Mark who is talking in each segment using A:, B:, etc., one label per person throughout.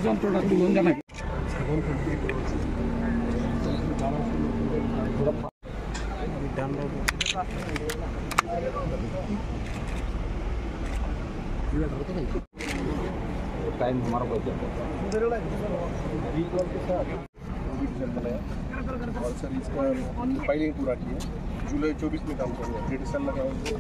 A: যন্ত্রটা তুলুন জানাই टाइम हमारा बच जाता है और सर इसका फाइलिंग पूरा किया जुलाई 24 में काम कर रहा है 1.5 साल लगा उसको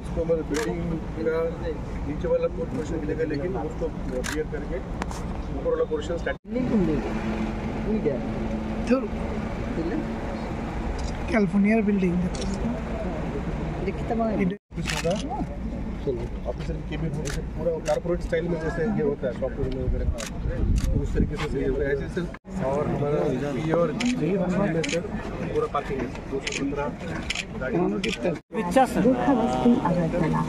A: उसको हमारे बिल्डिंग का नीचे वाला पोर्शन मिलेगा लेकिन उसको क्लियर करके ऊपर वाला portion start
B: California building
A: officer की केबिन पूरा कॉर्पोरेट स्टाइल में जैसे ये होता है सॉफ्टवेयर में वगैरह का तो उस तरीके से सही होता है ऐसे सर और हमारा और सर पूरा पार्किंग है 215
C: Gurkhavasti Agartala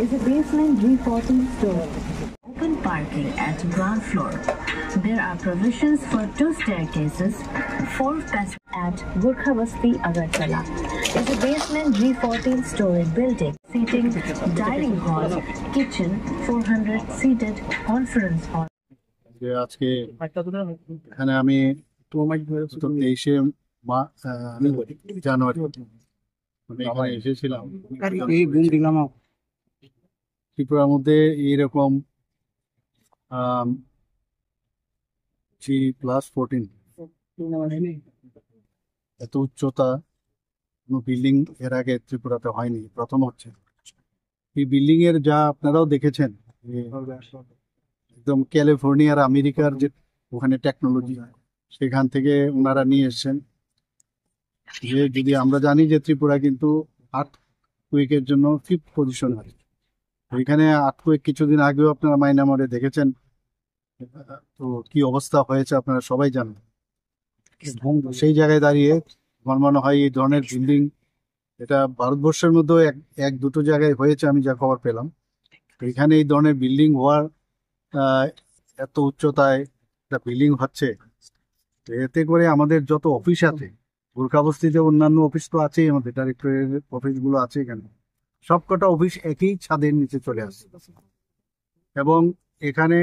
C: is a basement reporting store. Open parking at ground floor. There are provisions for 2 staircases, 4 passage at Gurkhavasti Agartala is a basement reporting story building, seating, dining hall, kitchen, 400 seated conference hall.
D: আজকে এখানে আমি 23শে জানুয়ারি আমি এখানে এসেছিলাম ত্রিপুরার মধ্যে এইরকম G+14 এত উচ্চতা কোনো বিল্ডিং এর আগে ত্রিপুরাতে হয়নি, প্রথম হচ্ছে। এই বিল্ডিং এর যা আপনারাও দেখেছেন একদম ক্যালিফোর্নিয়ার আমেরিকার যে ওখানে টেকনোলজি সেখান থেকে ওনারা নিয়ে এসছেন। যে যদি আমরা জানি যে ত্রিপুরা কিন্তু আর্থকুয়েকের জন্য 5th পজিশন আছে, ওইখানে আর্থকুয়েক কিছুদিন আগেও আপনারা মায়ানমারে দেখেছেন, তো কি অবস্থা হয়েছে আপনারা সবাই জানেন। সেই জায়গায় দাঁড়িয়ে আমার মনে হয় এই ধরনের বিল্ডিং এটা ভারতবর্ষের মধ্যেও এক দুটো জায়গায় হয়েছে আমি যা খবর পেলাম। এখানে এই ধরনের বিল্ডিং হওয়ার এত উচ্চতায় একটা বিল্ডিং হচ্ছে, এতে করে আমাদের যত অফিস আছে গুরখাবস্তিতে অন্যান্য অফিস তো আছেই, আমাদের ডাইরেক্টরের অফিসগুলো আছে, এখানে সবকটা অফিস একই ছাদের নিচে চলে আসছে। এবং এখানে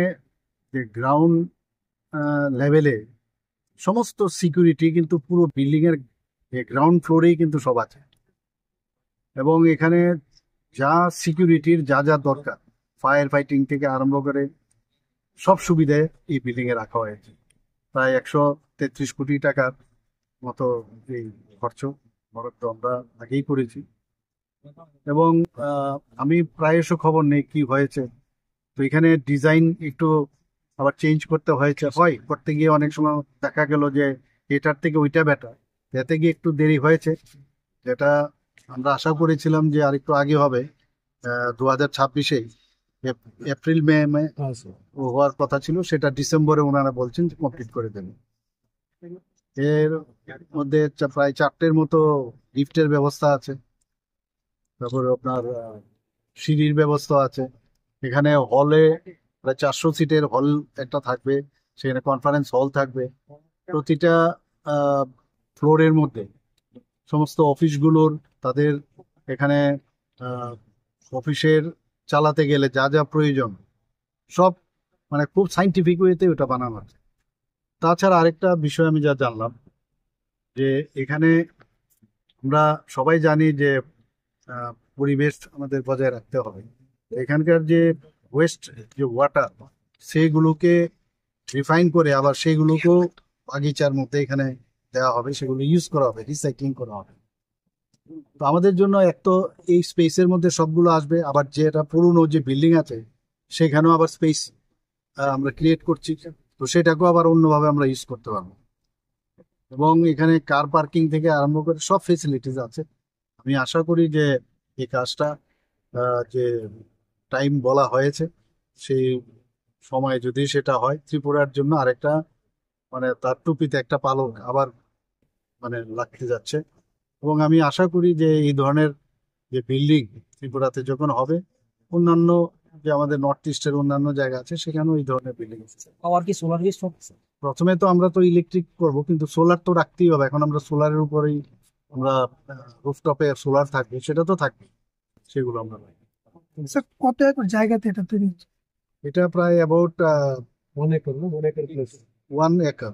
D: যে গ্রাউন্ড লেভেলে সমস্ত সিকিউরিটি কিন্তু পুরো বিল্ডিং এর গ্রাউন্ড ফ্লোরেই কিন্তু সব আছে। এবং এখানে যা সিকিউরিটির যা যা দরকার ফায়ার ফাইটিং থেকে আরম্ভ করে সব সুবিধায় এই বিল্ডিং এ রাখা হয়েছে। প্রায় 133 কোটি টাকার মতো এই খরচ বরাদ্দ আমরা আগেই করেছি। এবং আমি প্রায়শ খবর নেই কি হয়েছে, তো এখানে ডিজাইন একটু আবার চেঞ্জ করতে হয়েছে, করতে গিয়ে অনেক সময় দেখা গেল যে এটার থেকে ওইটা বেটার, এতে গিয়ে একটু দেরি হয়েছে, যেটা আমরা আশা করেছিলাম যে আরেকটু আগে হবে 2026-এ এপ্রিল মে হওয়ার কথা ছিল, সেটা ডিসেম্বরে ওনারা বলছেন যে কমপ্লিট করে দেবেন। এর মধ্যে প্রায় 4টের মতো লিফটের ব্যবস্থা আছে, তারপরে আপনার সিঁড়ির ব্যবস্থা আছে। এখানে হলে প্রায় 400 সিটের হল একটা থাকবে, সেখানে কনফারেন্স হল থাকবে। প্রতিটা ফ্লোরের মধ্যে সমস্ত অফিসগুলোর তাদের এখানে অফিসের চালাতে গেলে যা যা প্রয়োজন সব মানে খুব সাইন্টিফিক ওয়েতে ওটা বানানো আছে। তাছাড়া আরেকটা বিষয় আমি যা জানলাম যে এখানে আমরা সবাই জানি যে পরিবেশ আমাদের বজায় রাখতে হবে। এখানকার যে ওয়েস্ট যে ওয়াটার সেইগুলোকে রিফাইন করে আবার সেইগুলোকেও বাগিচার মধ্যে এখানে দেওয়া হবে, সেগুলো ইউজ করা হবে, রিসাইক্লিং করা হবে। তো আমাদের জন্য এক তো এই স্পেসের মধ্যে সবগুলো আসবে, আবার যেটা পুরনো যে বিল্ডিং আছে সেখানেও আবার স্পেস আমরা ক্রিয়েট করছি, তো সেটাকেও আবার অন্যভাবে আমরা ইউজ করতে পারবো। এবং এখানে কার পার্কিং থেকে আরম্ভ করে সব ফেসিলিটিস আছে। আমি আশা করি যে এই কাজটা যে টাইম বলা হয়েছে সেই সময়ে যদি সেটা হয়, ত্রিপুরার জন্য আরেকটা মানে তার টুপিতে একটা পালক আবার মানে লাগতে যাচ্ছে। এবং আমি আশা করি যে এই ধরনের যে বিল্ডিং ত্রিপুরাতে যখন হবে, অন্যান্য যে আমাদের নর্থ ইস্টের অন্যান্য জায়গা আছে সেখানেও এই ধরনের বিল্ডিং আছে।
B: और की सोलर की
D: প্রথমে তো আমরা তো ইলেকট্রিক করব, কিন্তু সোলার তো রাখতেই হবে। এখন আমরা সোলারের উপরেই আমরা রুফটপে সোলার থাকবে, সেটা তো থাকবে, সেগুলো আমরা রাখবো।
B: স্যার কত একর জায়গাতে এটা তৈরি হচ্ছে?
D: এটা প্রায় about
A: 1 acre, no? 1 acre plus.
D: 1 acre.